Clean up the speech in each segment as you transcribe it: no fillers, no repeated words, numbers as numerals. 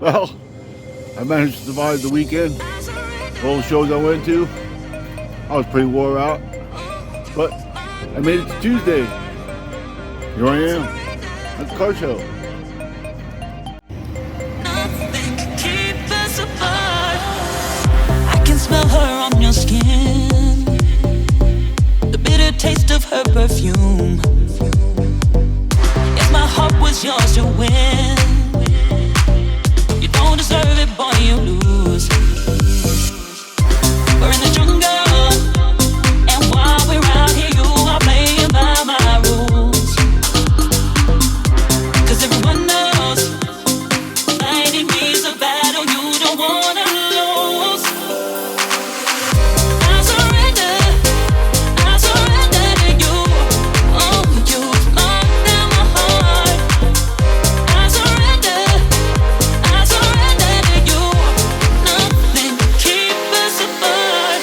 Well, I managed to survive the weekend. All the shows I went to, I was pretty wore out. But I made it to Tuesday. Here I am at the car show. Nothing can keep us apart. I can smell her on your skin, the bitter taste of her perfume. If my heart was yours to win, you don't deserve it, boy, you lose. We're in the jungle, and while we're out here, you are playing by my rules. 'Cause everyone knows fighting me's a battle you don't wanna lose. I surrender to you. Oh, you locked down my heart. I surrender to you. Nothing can keep us apart.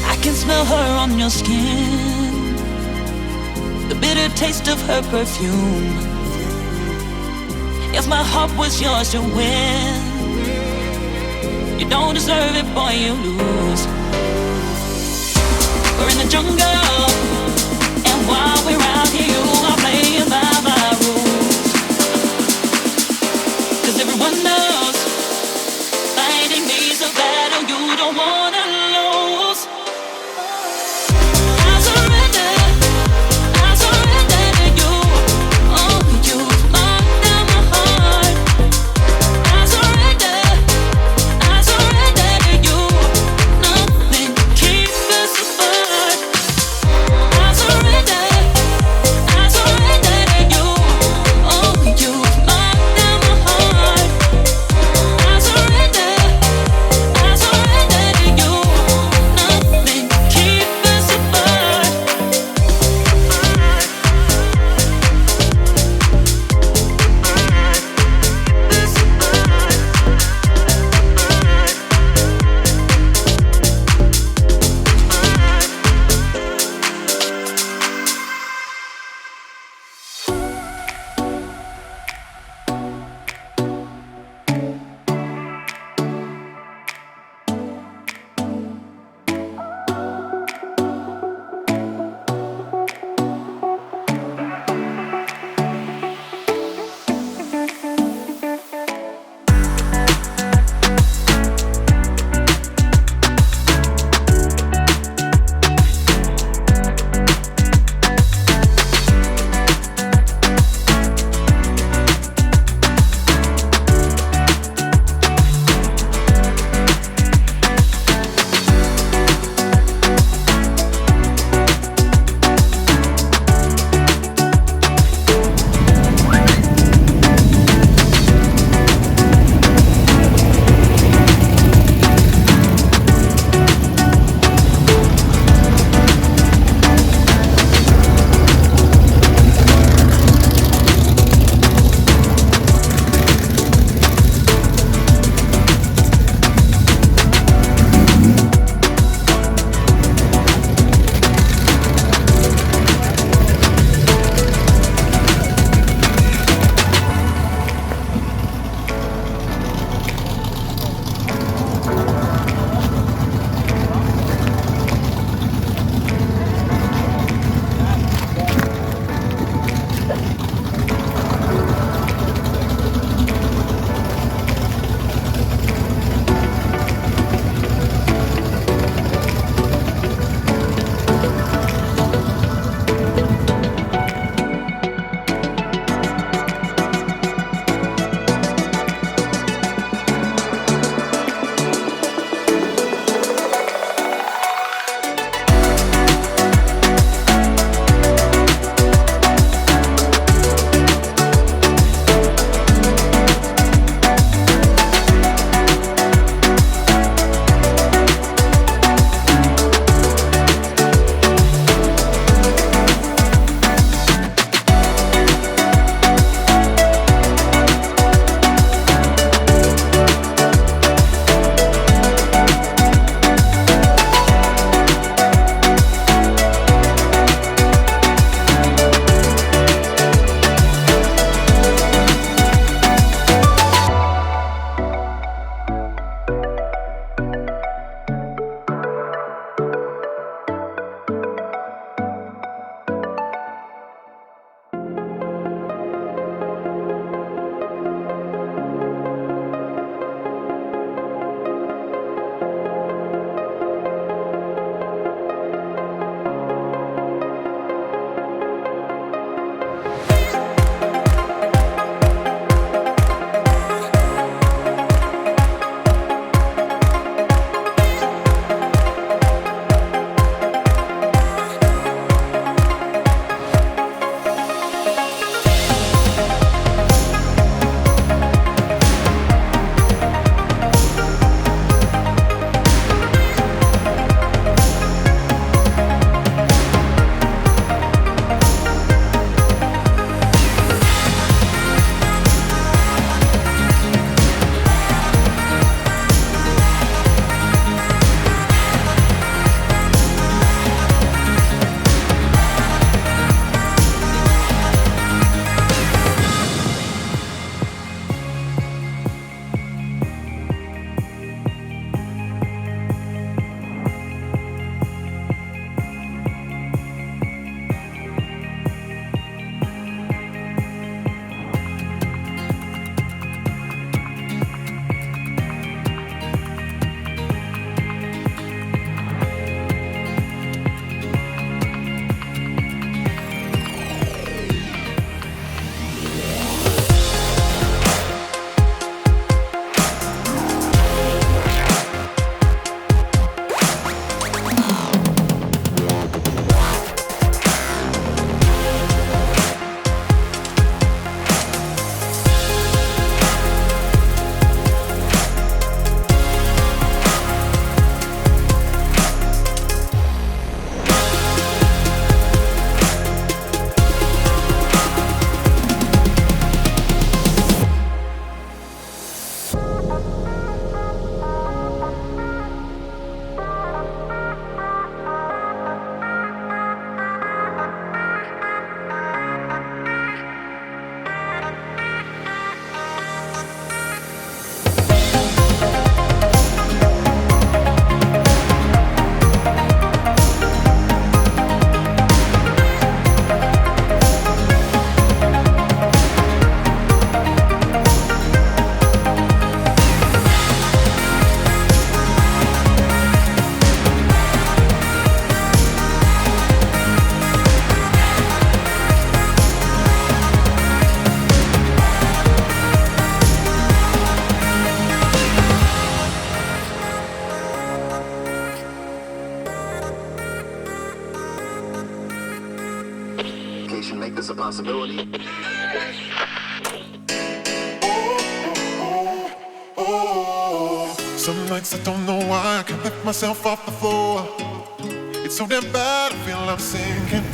I can smell her on your skin, the bitter taste of her perfume. If my heart was yours to win, you don't deserve it, boy, you lose. We're in the jungle, and while we're out here, you are playing by my rules. 'Cause everyone knows fighting me's a battle you don't wanna lose. I surrender to you. Oh, you locked down my heart. I surrender to you. Nothing can keep us apart. I surrender to you. Oh, you locked down my heart. responsibility. Some nights I don't know why I can't lift myself off the floor. It's so damn bad, I feel I'm sinking.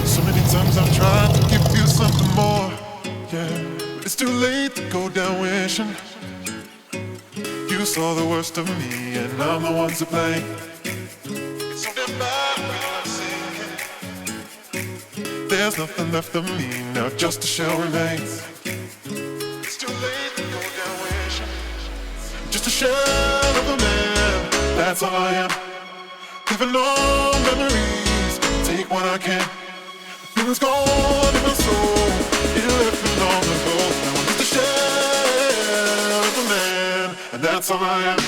So many times I've tried to give you something more, yeah, but it's too late to go down wishing. You saw the worst of me, and I'm the one to blame. It's so damn bad, I feel I'm sinking. There's nothing left of me now, just a shell remains. It's too late to go down wishing. Just a shell of a man, that's all I am. Living on memories, take what I can. Feeling's gone in my soul, you left me long ago. Now I'm just a shell of a man, and that's all I am.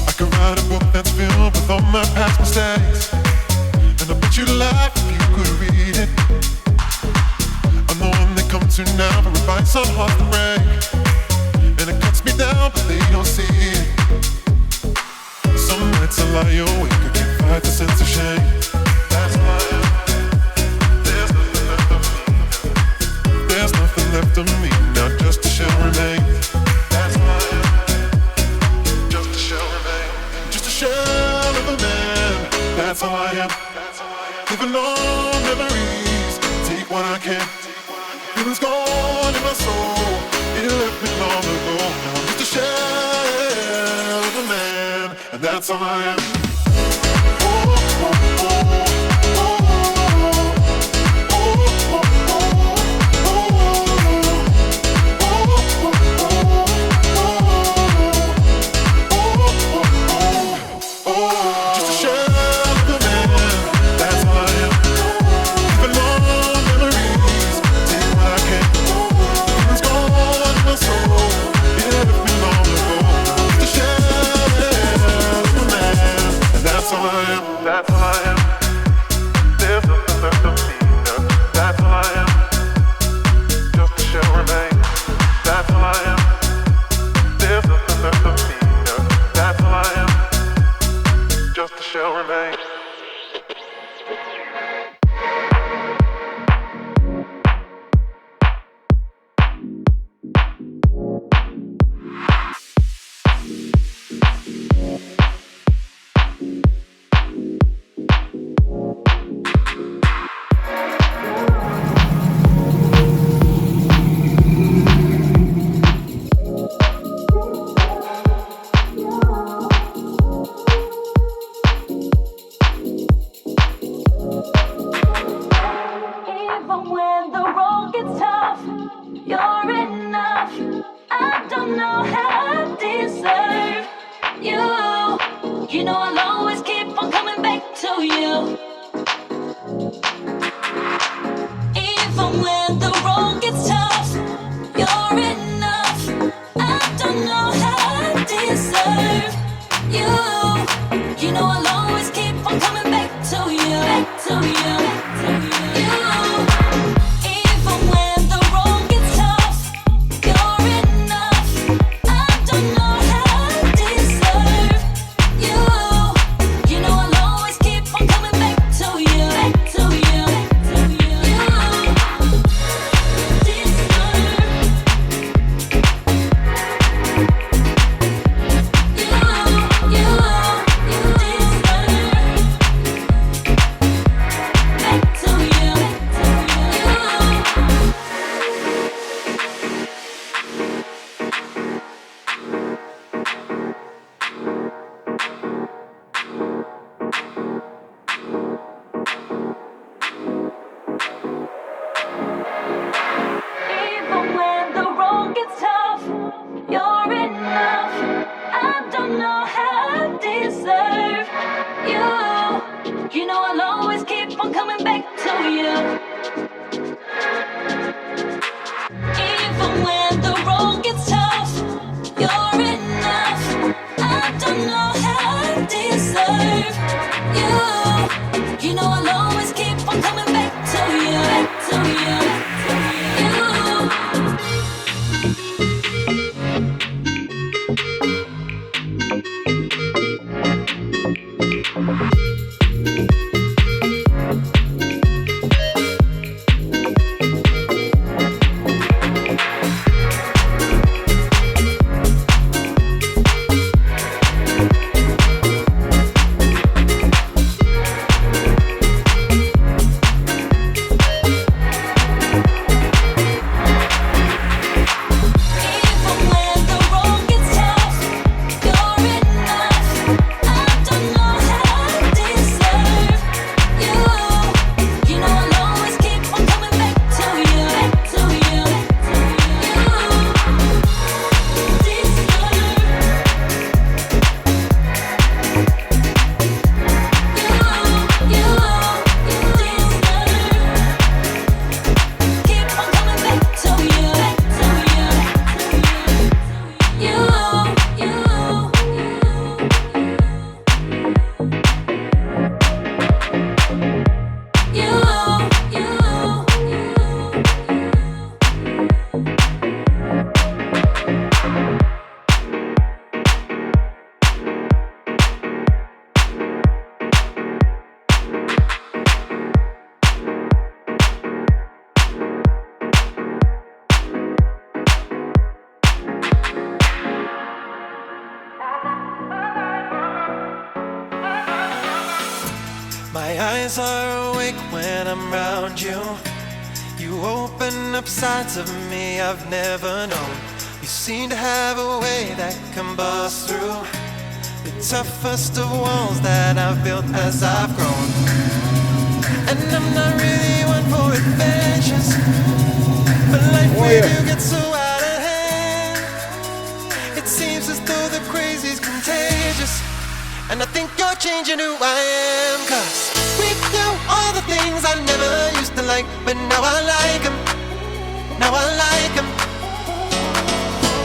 I could write a book that's filled with all my past mistakes, and I bet you'd laugh if you could read it. I'm the one they come to now for advice on heart to break, and it cuts me down but they don't see it. Some nights I lie awake, I can't fight the sense of shame. That's why there's nothing left of me now. There's nothing left of me now, just a shell remains. That's why just a shell remains. Just a shell of a man, that's all I am. Living on memories, take what I can. Feeling's gone in my soul, it left me long ago. Now I'm just a shell of a man, and that's all I am. Just a shell of a man, that's all I am. Living on memories, take what I can. Feeling's gone in my soul, it left me long ago. Just a shell of a man, and that's all I am. That's all I am. There's nothing left of me now. That's all I am. Just a shell remains. That's all I am. There's nothing left of me now. That's all I am. Just a shell remains. Even when the road gets tough, you're enough. I don't know how I deserve you. You know I'll always keep on coming back to you. Even when the road gets tough, you're enough. I don't know how I deserve you. You know I'll always keep on coming back to you. Back to you. Even when the road gets tough, you're enough. I don't know how I deserve you. You know I'll always keep on coming back to you. Back to you. eyes are awake when I'm around you. You open up sides of me I've never known. You seem to have a way that can bust through the toughest of walls that I've built as I've grown. And I'm not really one for adventures, but life with you gets so out of hand. It seems as though the crazy's contagious, and I think you're changing who I am. Cause we do all the things I never used to like, but now I like them. Now I like them.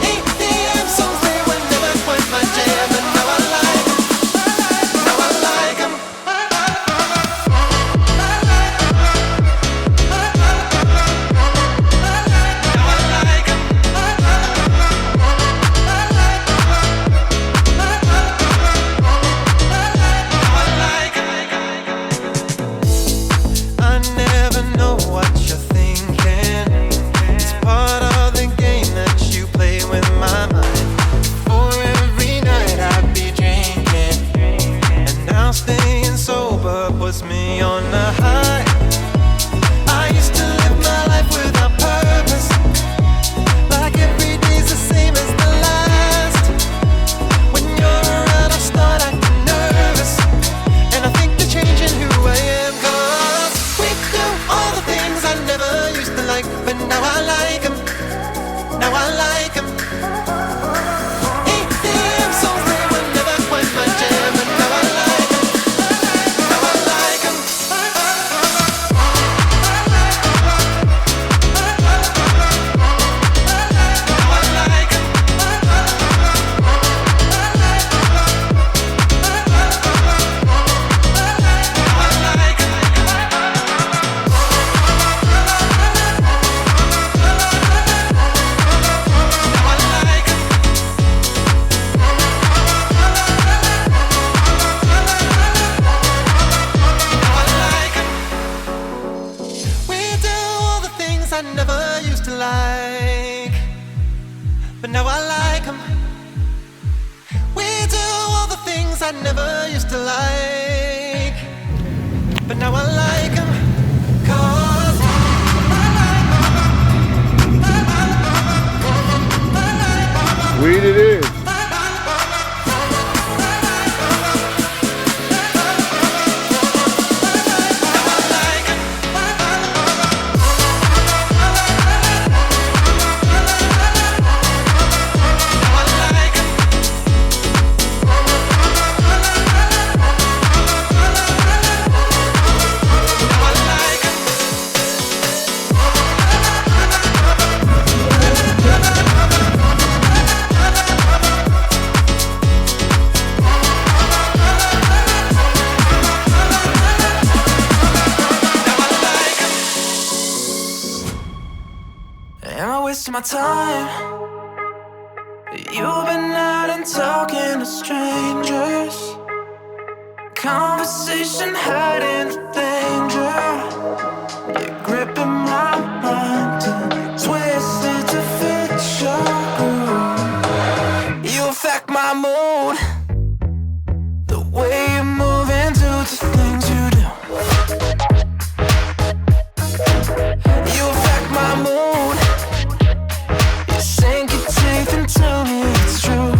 EDM songs, they were never quite my jam, but now I like them. Now I like them. Puts me on a high. I used to live my life without purpose, like every day's the same as the last. When you're around I start acting nervous, and I think you're changing who I am. Cause we do all the things I never used to like, but now I like them. Now I like them. EDM songs, they were never quite my jam, but now I like them. I never used to like, but now I like them. We do all the things I never used to like, but now I like them. Cause Weed it is. am I wasting my time? You've been out and talking to strangers, conversation hiding the danger. You're gripping my mind, twisted to fit your groove. You affect my mood, the way you move into the things you do. You affect my mood, you sink your teeth and tell me it's true.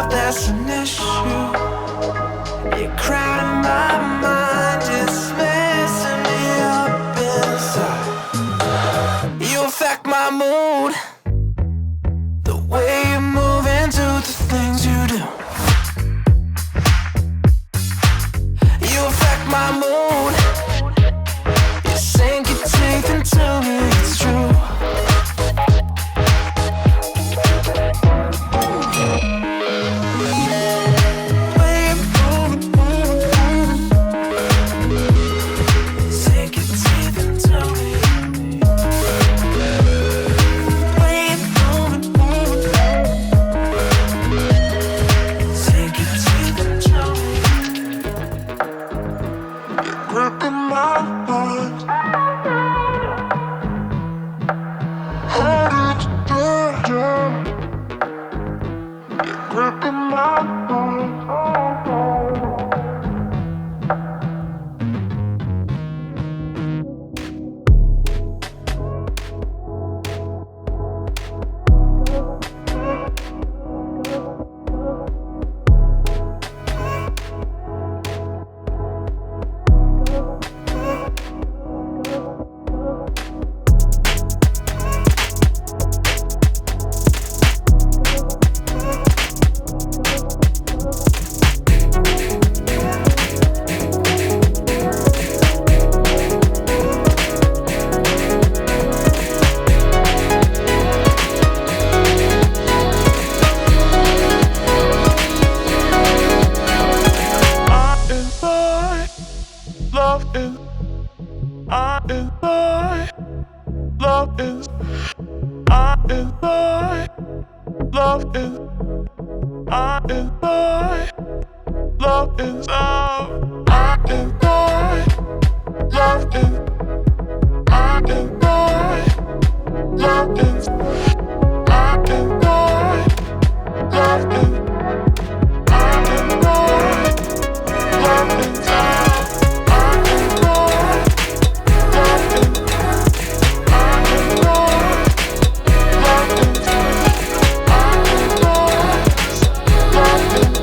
That's an issue. You're crowding my mind, just mess love is, I enjoy. Love is love, I enjoy. Love is, I enjoy. Love is, I enjoy. Love is, I enjoy. Love is love, I enjoy. Love is, I enjoy. Love is, I enjoy. Love is.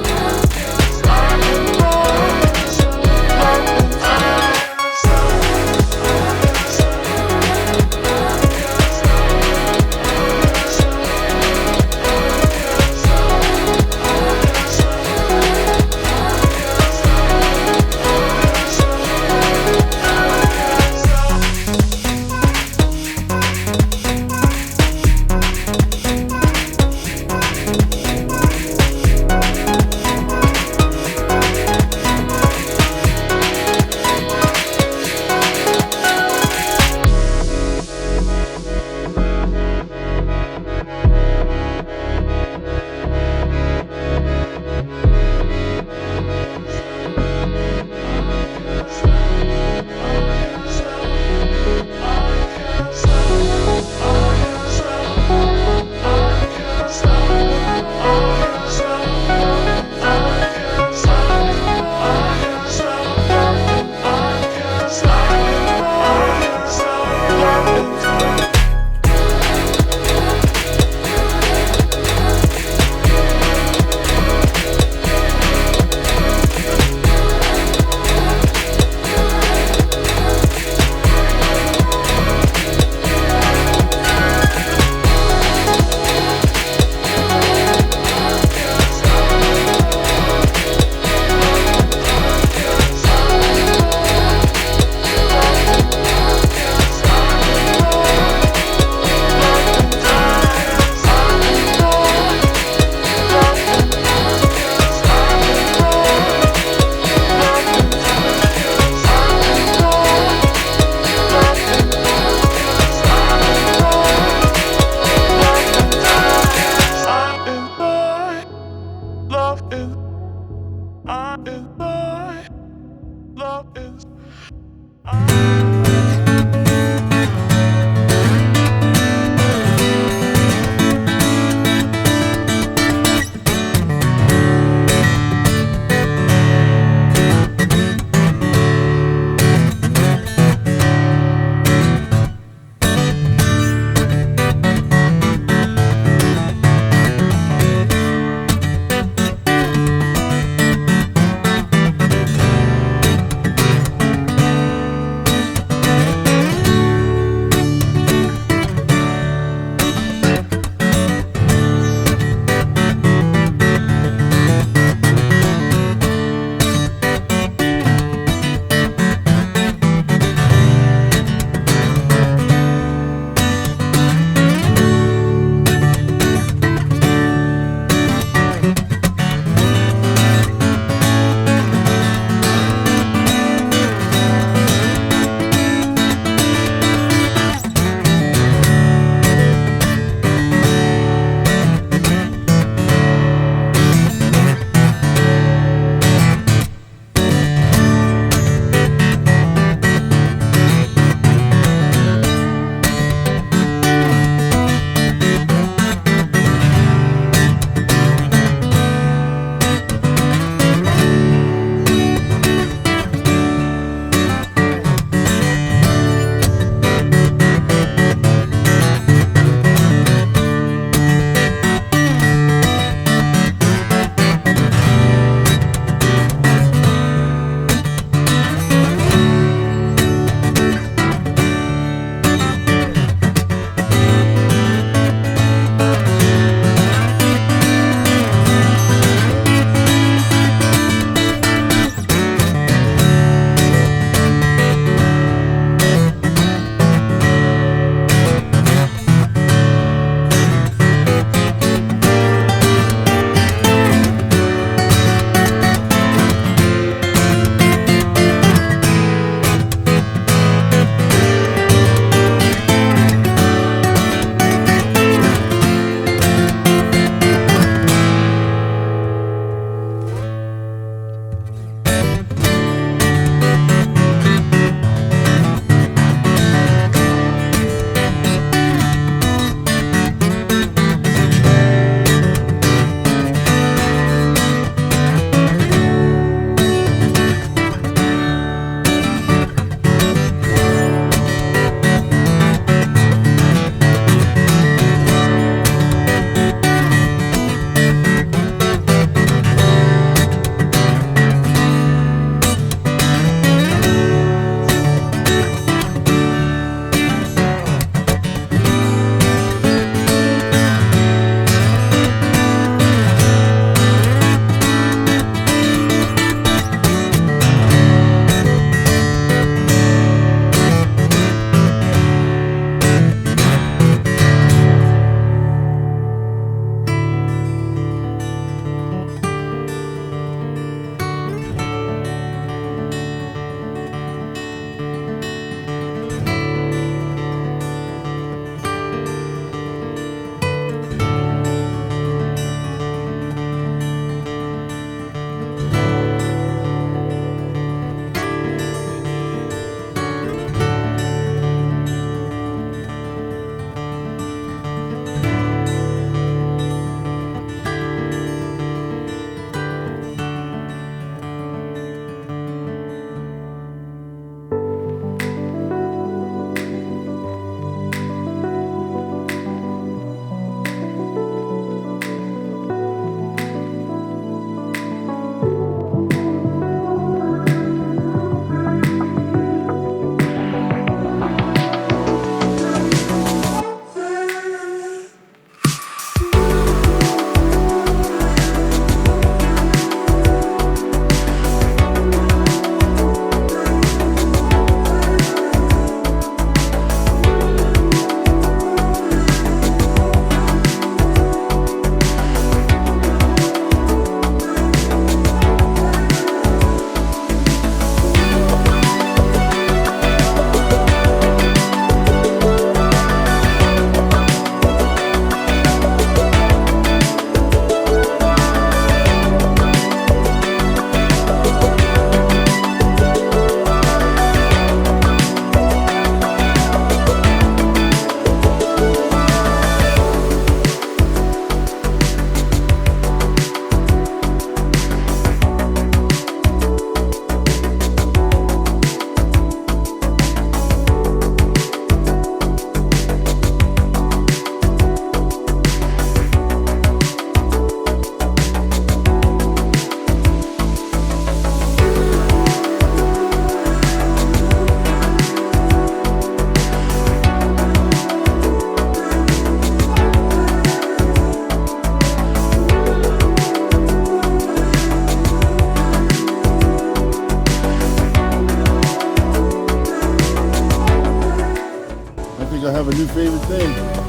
a new favorite thing.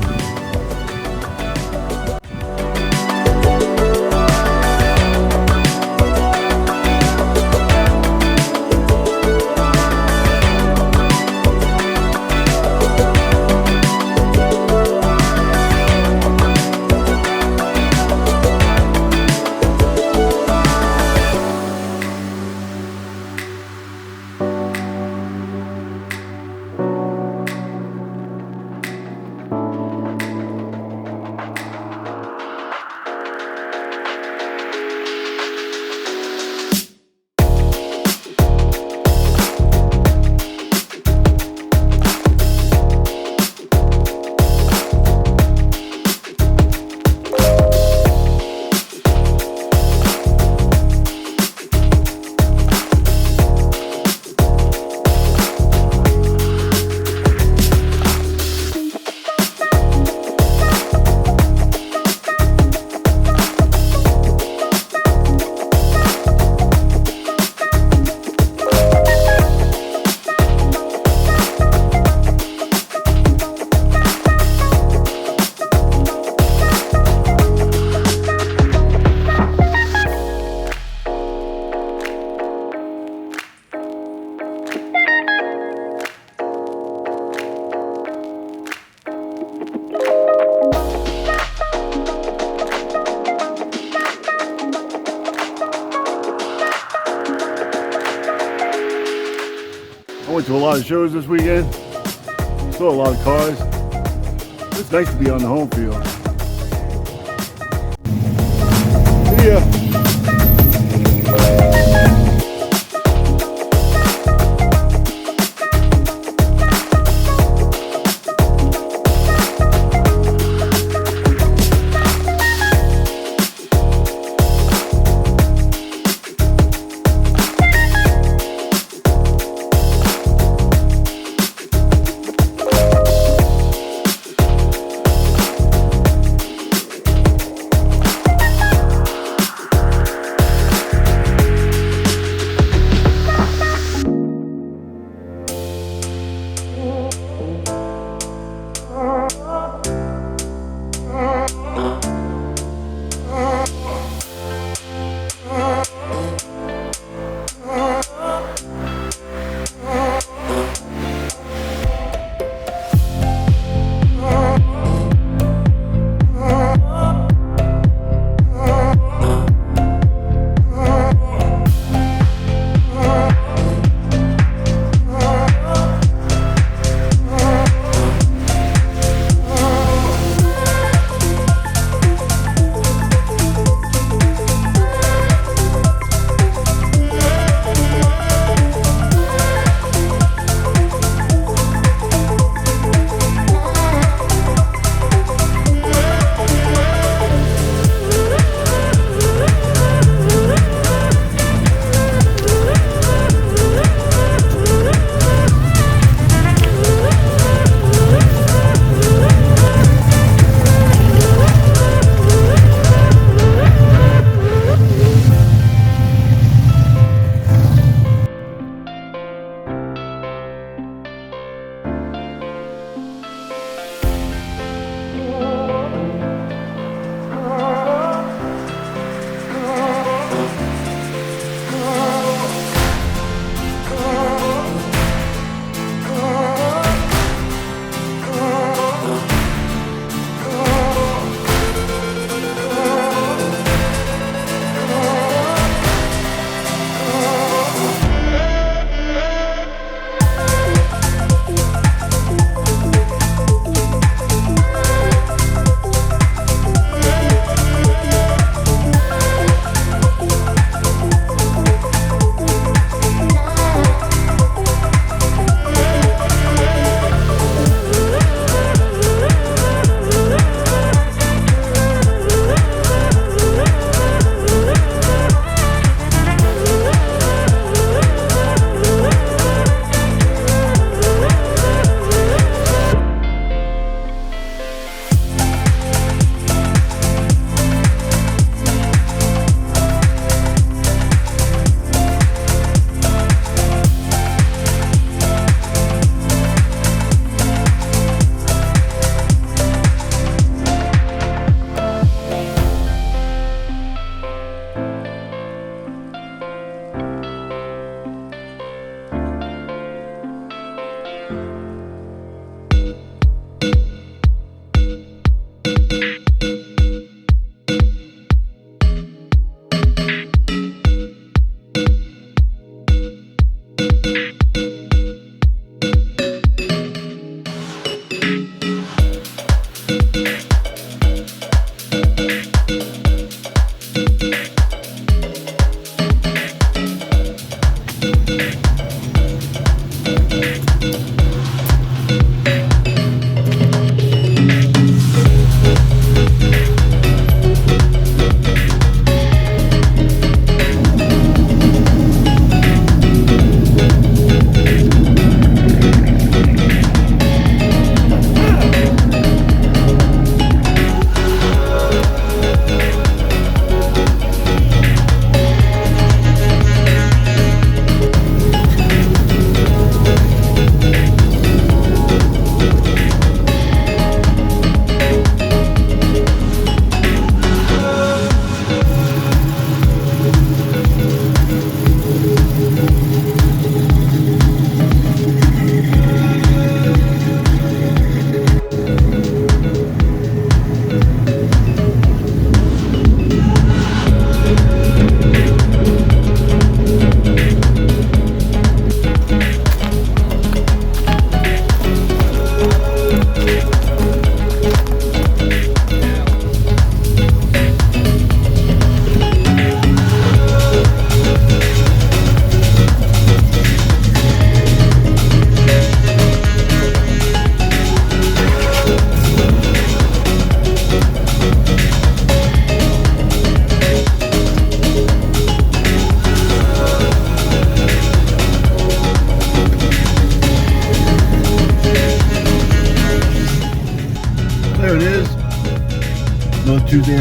I went to a lot of shows this weekend. Saw a lot of cars. It's nice to be on the home field. See ya.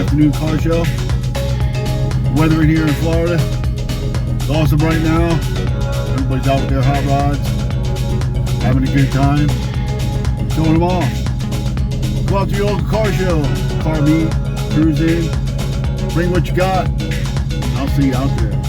afternoon car show. Weather in here in Florida is awesome right now. Everybody's out with their hot rods, having a good time, showing them off. Go out to your local car show, car meet, cruise in, bring what you got. I'll see you out there.